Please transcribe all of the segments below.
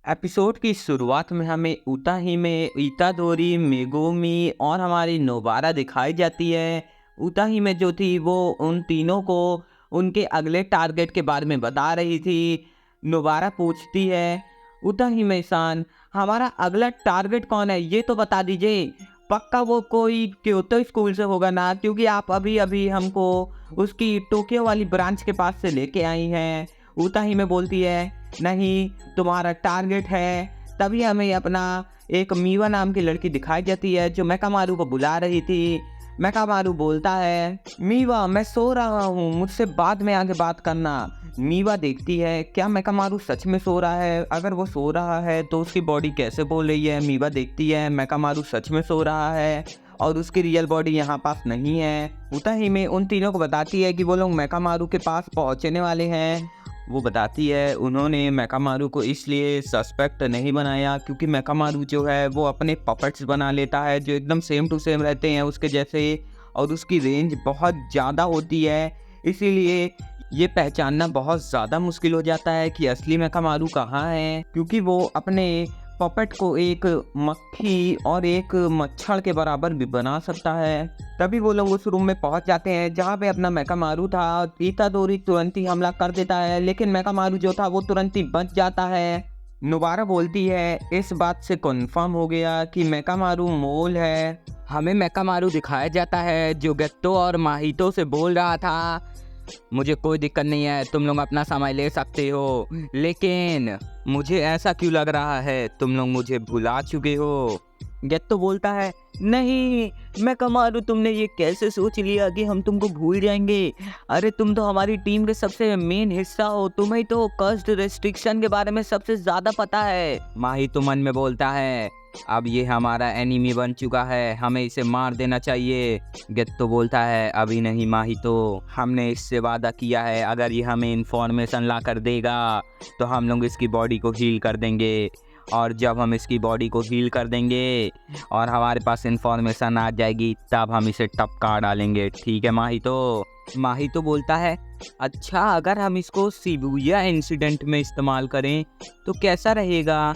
Episode की शुरुआत में हमें उताहिमे, इतादोरी, मेगुमी और हमारी नोबारा दिखाई जाती है। उताहिमे जो थी वो उन तीनों को उनके अगले टारगेट के बारे में बता रही थी। नोबारा पूछती है, उताहिमे-सान, हमारा अगला टारगेट कौन है ये तो बता दीजिए। पक्का वो कोई क्योतो स्कूल से होगा ना, क्योंकि आप अभी अभी हमको उसकी टोक्यो वाली ब्रांच के पास से लेके आई हैं। उताहिमे बोलती है, नहीं, तुम्हारा टारगेट है। तभी हमें अपना एक मीवा नाम की लड़की दिखाई जाती है जो मेकामारू को बुला रही थी। मेकामारू बोलता है, मीवा मैं सो रहा हूँ, मुझसे बाद में आके बात करना। मीवा देखती है क्या मेकामारू सच में सो रहा है। अगर वो सो रहा है तो उसकी बॉडी कैसे बोल रही है। मीवा देखती है मेकामारू सच में सो रहा है और उसकी रियल बॉडी यहाँ पास नहीं है। उताहिमे उन तीनों को बताती है कि वो लोग मेकामारू के पास पहुँचने वाले हैं। वो बताती है उन्होंने मेकामारू को इसलिए सस्पेक्ट नहीं बनाया क्योंकि मेकामारू जो है वो अपने पपेट्स बना लेता है जो एकदम सेम टू सेम रहते हैं उसके जैसे, और उसकी रेंज बहुत ज़्यादा होती है। इसीलिए ये पहचानना बहुत ज़्यादा मुश्किल हो जाता है कि असली मेकामारू कहाँ है, क्योंकि वो अपने पपेट को एक मक्खी और एक मच्छर के बराबर भी बना सकता है। तभी वो लोग उस रूम में पहुंच जाते हैं जहाँ पे अपना मेकामारू था। इतादोरी तुरंत ही हमला कर देता है, लेकिन मेकामारू जो था वो तुरंत ही बच जाता है। नोबारा बोलती है, इस बात से कंफर्म हो गया कि मेकामारू मोल है। हमें मेकामारू दिखाया जाता है जो गेत्तो और माहितो से बोल रहा था, मुझे कोई दिक्कत नहीं है, तुम लोग अपना सामान ले सकते हो, लेकिन मुझे ऐसा क्यों लग रहा है तुम लोग मुझे भुला चुके हो। गेत्तो बोलता है, नहीं मेकामारू, तुमने ये कैसे सोच लिया कि हम तुमको भूल जाएंगे। अरे तुम तो हमारी टीम के सबसे मेन हिस्सा हो, तुम्हें तो कस्ट रेस्ट्रिक्शन के बारे में सबसे ज्यादा पता है। माही तो मन में बोलता है, अब ये हमारा एनिमी बन चुका है, हमें इसे मार देना चाहिए। गेत्तो बोलता है, अभी नहीं माही, तो हमने इससे वादा किया है अगर ये हमें इंफॉर्मेशन ला कर देगा तो हम लोग इसकी बॉडी को हील कर देंगे, और जब हम इसकी बॉडी को हील कर देंगे और हमारे पास इंफॉर्मेशन आ जाएगी तब हम इसे टपका डालेंगे, ठीक है माही तो। माही तो बोलता है, अच्छा अगर हम इसको शिबुया इंसिडेंट में इस्तेमाल करें तो कैसा रहेगा।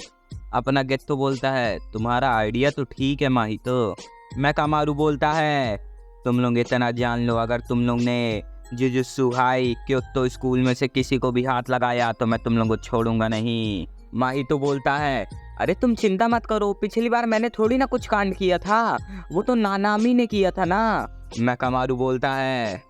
अपना गेत्तो बोलता है, तुम्हारा आइडिया तो ठीक है माही तो। मेकामारू बोलता है, तुम लोग इतना जान लो, अगर तुम लोग ने जुजुत्सु हाई क्योतो स्कूल में से किसी को भी हाथ लगाया तो मैं तुम लोगों को छोड़ूंगा नहीं। माही तो बोलता है, अरे तुम चिंता मत करो, पिछली बार मैंने थोड़ी ना कुछ कांड किया था, वो तो नानामी ने किया था ना। मेकामारू बोलता है,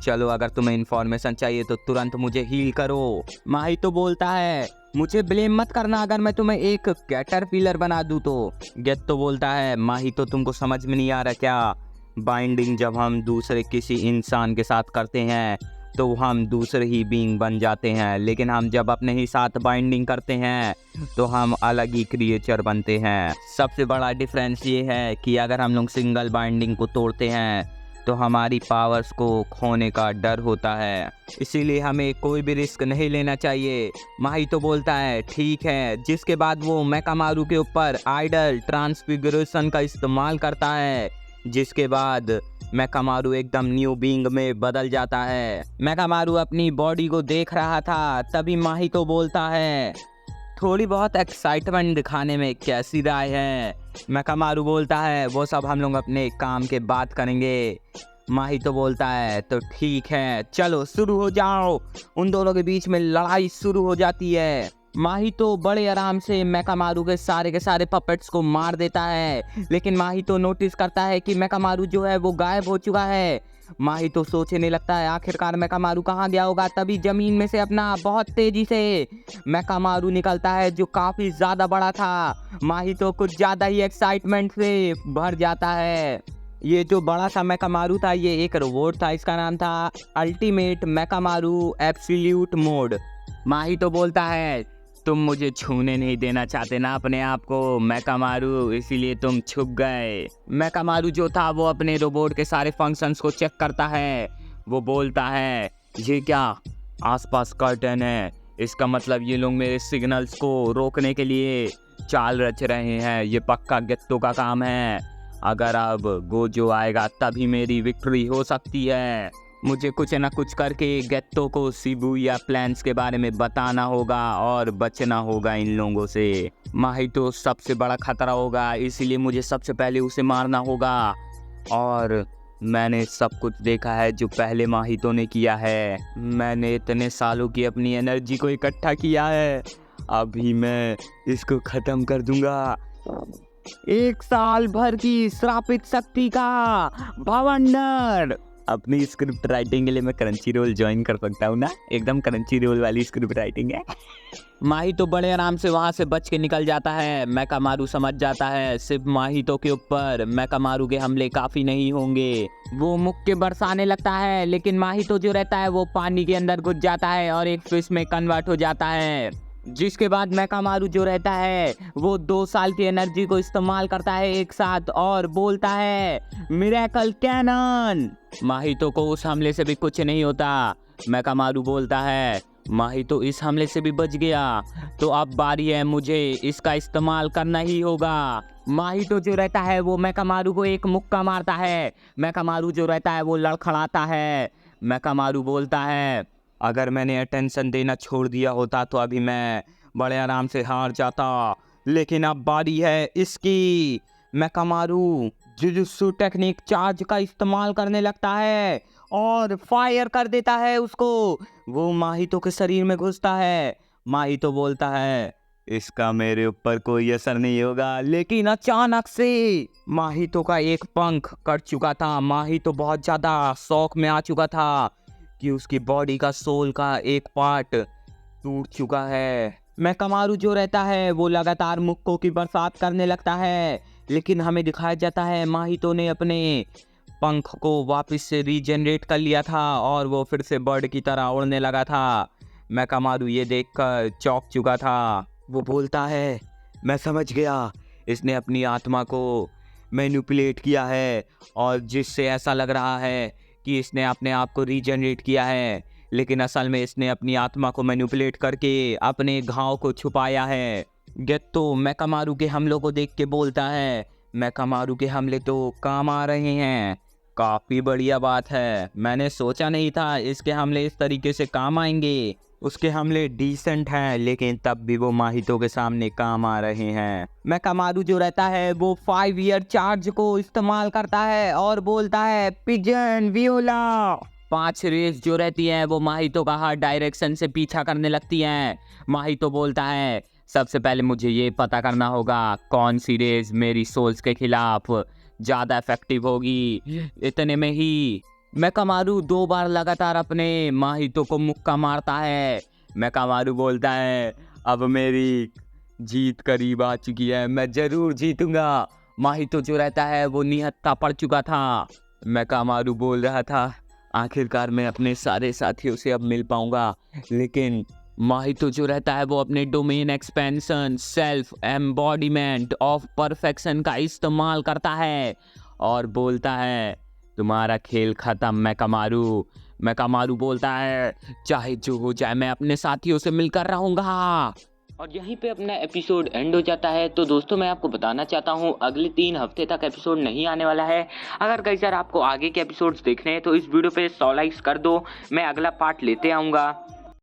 चलो अगर तुम्हें इंफॉर्मेशन चाहिए तो तुरंत मुझे हील करो। माही तो बोलता है, मुझे ब्लेम मत करना अगर मैं तुम्हें एक कैटरपिलर बना दूं तो। गेत्तो बोलता है, माही तो तुमको समझ में नहीं आ रहा क्या, बाइंडिंग जब हम दूसरे किसी इंसान के साथ करते हैं तो हम दूसरे ही बीइंग बन जाते हैं, लेकिन हम जब अपने ही साथ बाइंडिंग करते हैं तो हम अलग ही क्रिएचर बनते हैं। सबसे बड़ा डिफरेंस ये है कि अगर हम लोग सिंगल बाइंडिंग को तोड़ते हैं तो हमारी पावर्स को खोने का डर होता है, इसीलिए हमें कोई भी रिस्क नहीं लेना चाहिए। माही तो बोलता है, ठीक है, जिसके बाद वो मेकामारू के ऊपर आइडल ट्रांसफिगरेशन का इस्तेमाल करता है, जिसके बाद मेकामारू एकदम न्यू बीइंग में बदल जाता है। मेकामारू अपनी बॉडी को देख रहा था, तभी माही तो बोलता है, थोड़ी बहुत एक्साइटमेंट दिखाने में कैसी राय है। मेकामारू बोलता है, वो सब हम लोग अपने काम के बाद करेंगे। माही तो बोलता है, तो ठीक है, चलो शुरू हो जाओ। उन दोनों के बीच में लड़ाई शुरू हो जाती है। माही तो बड़े आराम से मेकामारू के सारे पपेट्स को मार देता है, लेकिन माही तो नोटिस करता है कि मेकामारू जो है वो गायब हो चुका है। माही तो सोचने लगता है आखिरकार मेकामारू कहाँ गया होगा। तभी जमीन में से अपना बहुत तेजी से मेकामारू निकलता है जो काफी ज्यादा बड़ा था। माही तो कुछ ज्यादा ही एक्साइटमेंट से भर जाता है। ये जो बड़ा सा मेकामारू था ये एक रोबोट था, इसका नाम था अल्टीमेट मेकामारू एब्सोल्यूट मोड। माही तो बोलता है, तुम मुझे छूने नहीं देना चाहते ना अपने आप को मेकामारू, इसीलिए तुम छुप गए। मेकामारू जो था वो अपने रोबोट के सारे फंक्शंस को चेक करता है। वो बोलता है, ये क्या, आसपास कर्टन है, इसका मतलब ये लोग मेरे सिग्नल्स को रोकने के लिए चाल रच रहे हैं, ये पक्का गेत्तो का काम है। अगर अब गोजो आएगा तभी मेरी विक्ट्री हो सकती है। मुझे कुछ ना कुछ करके गेत्तो को शिबुया प्लान्स के बारे में बताना होगा और बचना होगा इन लोगों से। माहितो सबसे बड़ा खतरा होगा, इसीलिए मुझे सबसे पहले उसे मारना होगा। और मैंने सब कुछ देखा है जो पहले माहितो ने किया है। मैंने इतने सालों की अपनी एनर्जी को इकट्ठा किया है, अभी मैं इसको खत्म कर दूंगा। 1 साल भर की श्रापित शक्ति का भवंडर। अपनी स्क्रिप्ट राइटिंग के लिए मैं क्रंची रोल ज्वाइन कर सकता हूँ ना, एकदम क्रंची रोल वाली स्क्रिप्ट राइटिंग है। माहितो बड़े आराम से वहां से बच के निकल जाता है। मेकामारू समझ जाता है सिर्फ माहितो के ऊपर मेकामारू के हमले काफी नहीं होंगे। वो मुक्के बरसाने लगता है, लेकिन माहितो जो रहता है वो पानी के अंदर घुस जाता है और एक फिश में कन्वर्ट हो जाता है। जिसके बाद मेकामारू जो रहता है वो 2 साल की एनर्जी को इस्तेमाल करता है एक साथ और बोलता है मिरेकल कैनन। माहितो को उस हमले से भी कुछ नहीं होता। मेकामारू बोलता है माहितो इस हमले से भी बच गया, तो अब बारी है, मुझे इसका इस्तेमाल करना ही होगा। माहितो जो रहता है वो मेकामारू को एक मुक्का मारता है। मेकामारू जो रहता है वो लड़खड़ाता है। मेकामारू बोलता है अगर मैंने अटेंशन देना छोड़ दिया होता तो अभी मैं बड़े आराम से हार जाता, लेकिन अब बारी है इसकी। मेकामारू जुजुत्सु टेक्निक चार्ज का इस्तेमाल करने लगता है और फायर कर देता है उसको। वो माहितो के शरीर में घुसता है। माहितो बोलता है इसका मेरे ऊपर कोई असर नहीं होगा, लेकिन अचानक से माहितो का एक पंख कट चुका था। माहितो बहुत ज्यादा शौक में आ चुका था कि उसकी बॉडी का सोल का एक पार्ट टूट चुका है। मेकामारू जो रहता है वो लगातार मुक्कों की बरसात करने लगता है, लेकिन हमें दिखाया जाता है माहितो ने अपने पंख को वापस से रीजनरेट कर लिया था और वो फिर से बर्ड की तरह उड़ने लगा था। मेकामारू ये देखकर चौंक चुका था। वो बोलता है मैं समझ गया, इसने अपनी आत्मा को मैनिपुलेट किया है और जिससे ऐसा लग रहा है कि इसने अपने आप को रीजनरेट किया है, लेकिन असल में इसने अपनी आत्मा को मैनिपुलेट करके अपने घाव को छुपाया है। गेत्तो मेकामारू के हमलों को देख के बोलता है मेकामारू के हमले तो काम आ रहे हैं, काफ़ी बढ़िया बात है। मैंने सोचा नहीं था इसके हमले इस तरीके से काम आएंगे। उसके हमले डिसेंट हैं, लेकिन तब भी वो माहितो के सामने काम आ रहे हैं। मेकामारू जो रहता है वो 5 ईयर चार्ज को इस्तेमाल करता है और बोलता है पिजन वियोला। 5 रेस जो रहती हैं वो माहितो का हर डायरेक्शन से पीछा करने लगती हैं। माहितो बोलता है सबसे पहले मुझे ये पता करना होगा कौन सी रेस मेरी सोल्स के खिलाफ ज़्यादा इफेक्टिव होगी। इतने में ही मेकामारू 2 बार लगातार अपने माहितो को मुक्का मारता है। मेकामारू बोलता है अब मेरी जीत करीब आ चुकी है, मैं ज़रूर जीतूंगा। माहितो जो रहता है वो निहत्था पड़ चुका था। मेकामारू बोल रहा था आखिरकार मैं अपने सारे साथियों से अब मिल पाऊंगा, लेकिन माहितो जो रहता है वो अपने domain expansion self embodiment of perfection का इस्तेमाल करता है और बोलता है तुम्हारा खेल खत्म मेकामारू। मेकामारू बोलता है चाहे जो हो जाए मैं अपने साथियों से मिलकर रहूंगा। और यहीं पे अपना एपिसोड एंड हो जाता है। तो दोस्तों मैं आपको बताना चाहता हूँ अगले 3 हफ्ते तक एपिसोड नहीं आने वाला है। अगर गाइस यार आपको आगे के एपिसोड्स देखने हैं तो इस वीडियो पे 100 लाइक्स कर दो, मैं अगला पार्ट लेते आऊँगा।